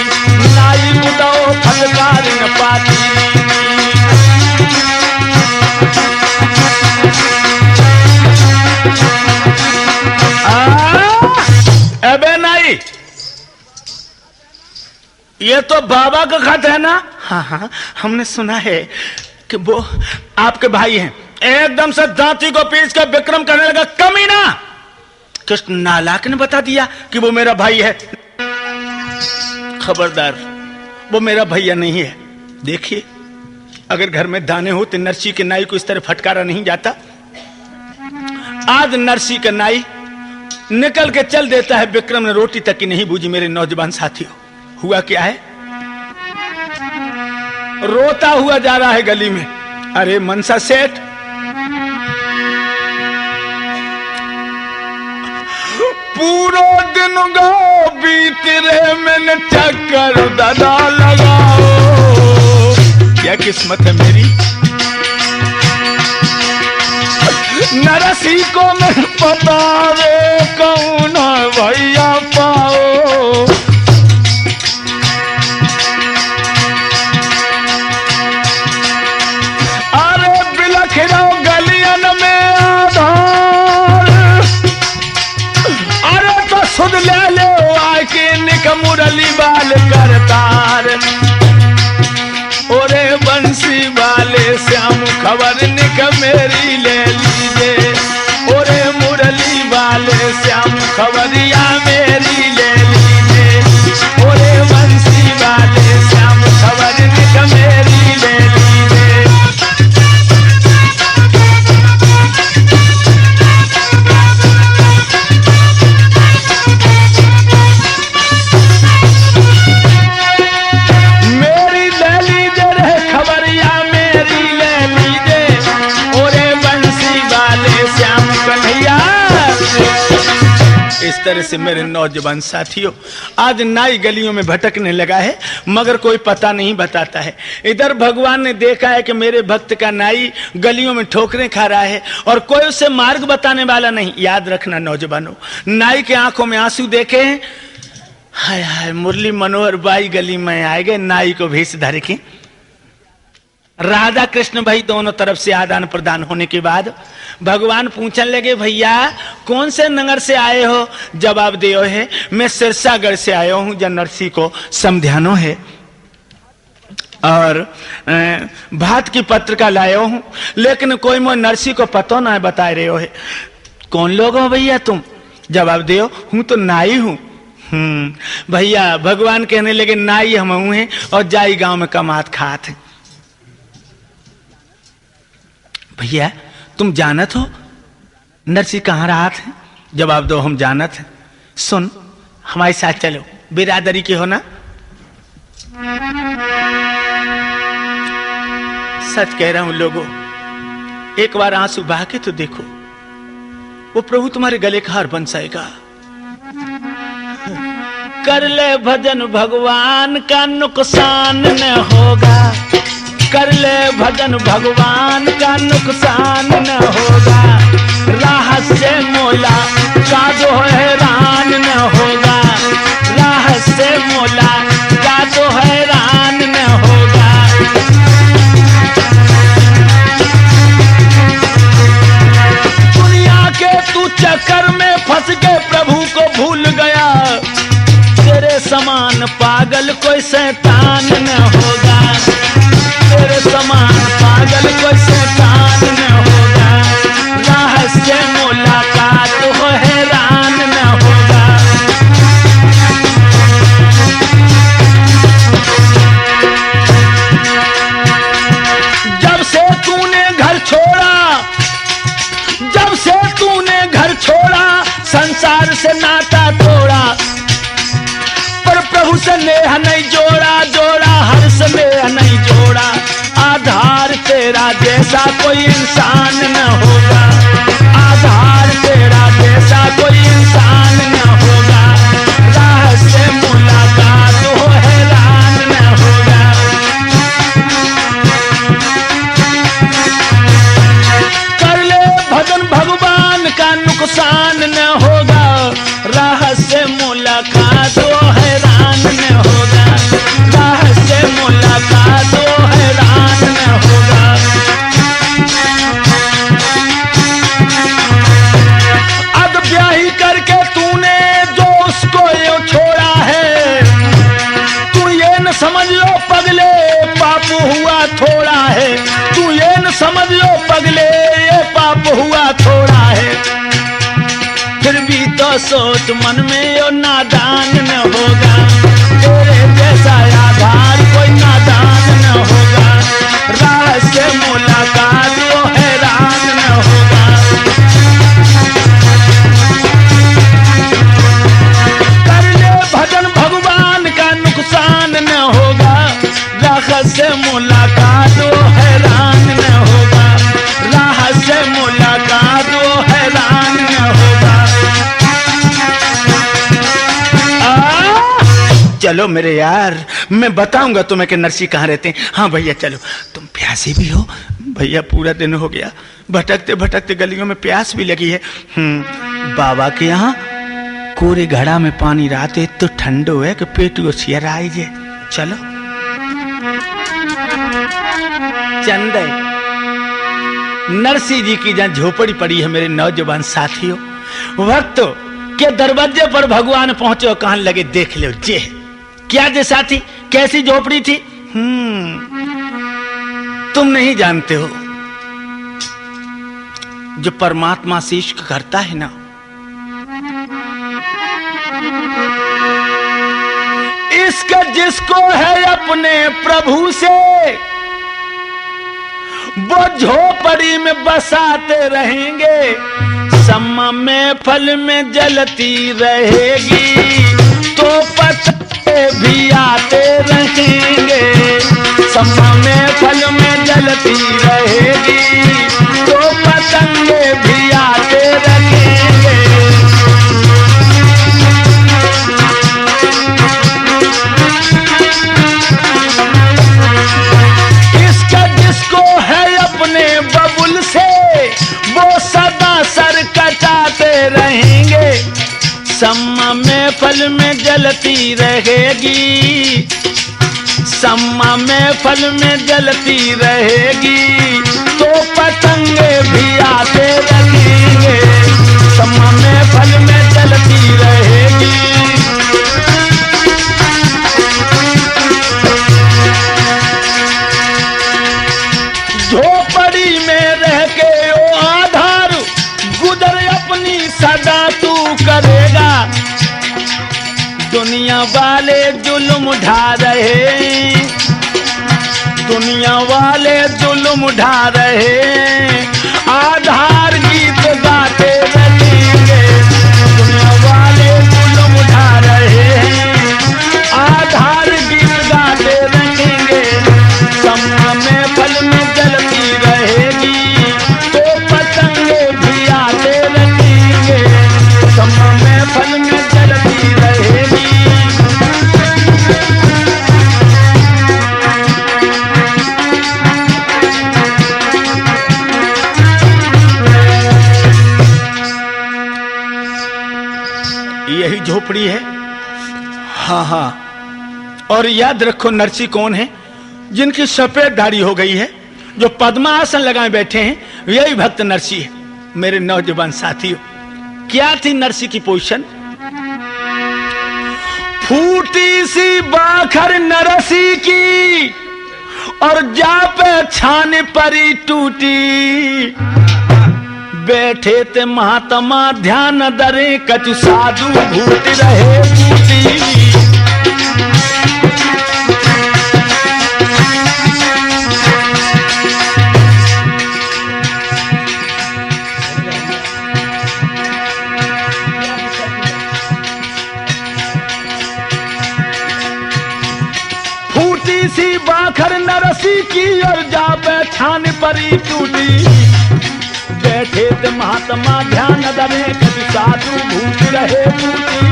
नाई कुदाओ फटकार न पाती लीनी। अबे नाई, ये तो बाबा का खत है ना? हाँ हाँ, हमने सुना है कि वो आपके भाई हैं। एकदम से दांती को पीस के विक्रम करने लगा, कमीना! किस नालायक ने बता दिया कि वो मेरा भाई है? खबरदार, वो मेरा भैया नहीं है। देखिए, अगर घर में दाने हो तो नरसी के नाई को इस तरह फटकारा नहीं जाता। आज नरसी का नाई निकल के चल देता है। विक्रम ने रोटी तक की नहीं बूझी। मेरे नौजवान साथियों, हुआ क्या है? रोता हुआ जा रहा है गली में। अरे मनसा सेठ, पूरा दिन गो बीत रे मैंने चक्कर दादा लगाओ। क्या किस्मत है मेरी, नरसी को मैं बतावे कौन भैया पाओ। अरे बिलख रहो गलियन में आधार। अरे तो सुध ले लो आके निक मुरली बाल करतार। ओरे बंसी वाले श्याम खबर निक मेरी ले लीजिए। ओरे मुरली वाले श्याम खबरिया मेरी ले लीजिए। ओरे बंसी वाले श्याम खबर निक मेरी ले लीजिए। मेरी ले लीजिए रे खबरिया मेरी ले लीजिए। ओरे बंसी वाले श्याम कन्हैया। इस तरह से मेरे नौजवान साथियों, आज नाई गलियों में भटकने लगा है मगर कोई पता नहीं बताता है। इधर भगवान ने देखा है कि मेरे भक्त का नाई गलियों में ठोकरें खा रहा है और कोई उसे मार्ग बताने वाला नहीं। याद रखना नौजवानों, नाई के आंखों में आंसू देखे हैं। हाय हाय, मुरली मनोहर बाई गली में आए गए, नाई को भेष धर के। राधा कृष्ण भाई दोनों तरफ से आदान प्रदान होने के बाद भगवान पूछने लगे, भैया कौन से नगर से आए हो? जवाब दियो है, मैं सिरसागढ़ से आया हूं, जन नरसी को समझानो है और भात की पत्रिका लाया हूं, लेकिन कोई मोर नरसी को पतो ना बता रहे हो है। कौन लोग हो भैया तुम? जवाब दियो, हूं तो नाई हूं। भैया भगवान कहने लगे, नाई हम हूं हैं और जाई गांव में कमात खात है। भैया तुम जानत हो नरसी कहाँ रहा था? जवाब दो, हम जानत हैं। सुन, हमारे साथ चलो, बिरादरी के हो ना? सच कह रहा हूं लोगों, एक बार आंसू बहा के तो देखो, वो प्रभु तुम्हारे गले का हार बन जाएगा। कर ले भजन भगवान का नुकसान न होगा। कर ले भजन भजन भगवान का नुकसान न होगा, राह से मोला का जो हैरान न होगा, राह से मोला का जो हैरान न होगा। दुनिया के तू चक्कर में फंस के प्रभु को भूल गया, तेरे समान पागल कोई शैतान न होगा, तेरे समान पागल कोई शैतान न होगा, राह से मुलाकात हो हैरान न होगा। जब से तूने घर छोड़ा, जब से तूने घर छोड़ा, संसार से नाता तोड़ा, पर प्रभु से नेह नहीं जोड़ा, जोड़ा हर से नेह नहीं जोड़ा। आधार तेरा जैसा कोई इंसान न होगा, आधार तेरा जैसा कोई इंसान न होगा, राह से मुलाकात हो हैरान न होगा। कर ले भजन भगवान का नुकसान न होगा, राह से मुलाकात हो हैरान न होगा, राह से मुलाकात हो हैरान न होगा। अब ब्याही करके तूने जो उसको यो छोड़ा है, तू ये न समझ लो पगले पाप हुआ थोड़ा है, तू ये न समझ लो पगले ये पाप हुआ थोड़ा है। फिर भी तो सोच मन में यो नादान न होगा, तेरे जैसा आधार कोई नादान न होगा, राह से मुलाकात वो हैरान न होगा। कर ले भजन भगवान का नुकसान न होगा, राह से मुलाकात वो हैरान न होगा, राह से मुलाकात वो हैरान न होगा। चलो मेरे यार, मैं बताऊंगा तुम्हें कि नरसी कहाँ रहते हैं। हाँ भैया चलो, तुम प्यासे भी हो भैया, पूरा दिन हो गया भटकते भटकते, गलियों में प्यास भी लगी है। बाबा के यहाँ कोरे घड़ा में पानी रहते तो ठंडो है कि पेट को सियर आई जे। चलो चंद नरसी जी की जहाँ झोपड़ी पड़ी है मेरे नौजवान साथियों, वक्त के दरवाजे पर भगवान पहुंचे और कहने लगे देख लो जे क्या जे साथी, कैसी झोपड़ी थी। तुम नहीं जानते हो, जो परमात्मा से इश्क करता है ना, इश्क जिसको है अपने प्रभु से, वो झोपड़ी में बसाते रहेंगे, सम्मा में फल में जलती रहेगी, तो पत्ते भी आते रहेंगे, सम्मा में फल में जलती रहेगी, तो पतंगे भी आते रहेंगे। इसका जिसको है अपने बबुल से, वो सदा सर कटाते रहेंगे, सम्मा में फल में जलती रहेगी, सम्मा में फल में जलती रहेगी, तो पतंगे भी आते रहेंगे, सम्मा में फल में जलती रहेगी। झोपड़ी में रह के ओ आधार, गुजर अपनी सदा तू करेगा, दुनिया वाले जुल्म ढा रहे, दुनिया वाले जुल्म ढा रहे, आधार गीत गाते रहेंगे, दुनिया वाले जुल्म ढा रहे, आधार गीत गाते रहेंगे, सम्मा में फल में जलती रहेगी, तो पतंगे भी आते रहेंगे, सम्मा में फल में जलती रहेगी। झोपड़ी है। हाँ हाँ, और याद रखो नरसी कौन है? जिनकी सफेद दाढ़ी हो गई है, जो पद्मासन लगाए बैठे हैं, यही भक्त नरसी है। मेरे नौजवान साथियों, क्या थी नरसी की पोजीशन? फूटी सी बाखर नरसी की और जा पे छान परी टूटी। बैठे ते महात्मा ध्यान दरे, कछु साधु भूत रहे टूटी। सी बाखर नरसी की और जा बैठान परी टूटी। बैठे थे महात्मा ध्यान दरे, कभी साधु भूत रहे टूटी।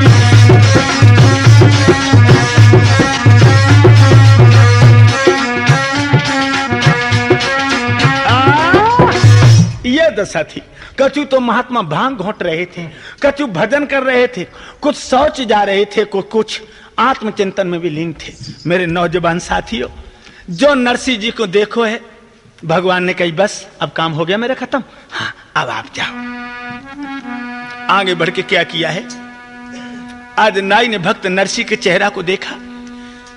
ये दशा थी। कछु तो महात्मा भांग घोंट रहे थे, कछु भजन कर रहे थे, कुछ शौच जा रहे थे, कुछ आत्मचिंतन में भी लीन थे। मेरे नौजवान साथियों, जो नरसी जी को देखो है, भगवान ने कही बस अब काम हो गया मेरा खत्म, हाँ अब आप जाओ। आगे बढ़ के क्या किया है? आज नाई ने भक्त नरसी के चेहरा को देखा,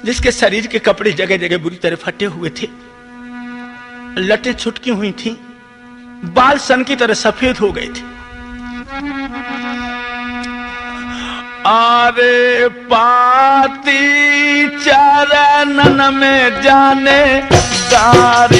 जिसके शरीर के कपड़े जगह जगह बुरी तरह फटे हुए थे, लटें छुटकी हुई थी, बाल सन की तरह सफेद हो गए थे। आरे पाती चरणन में जाने दार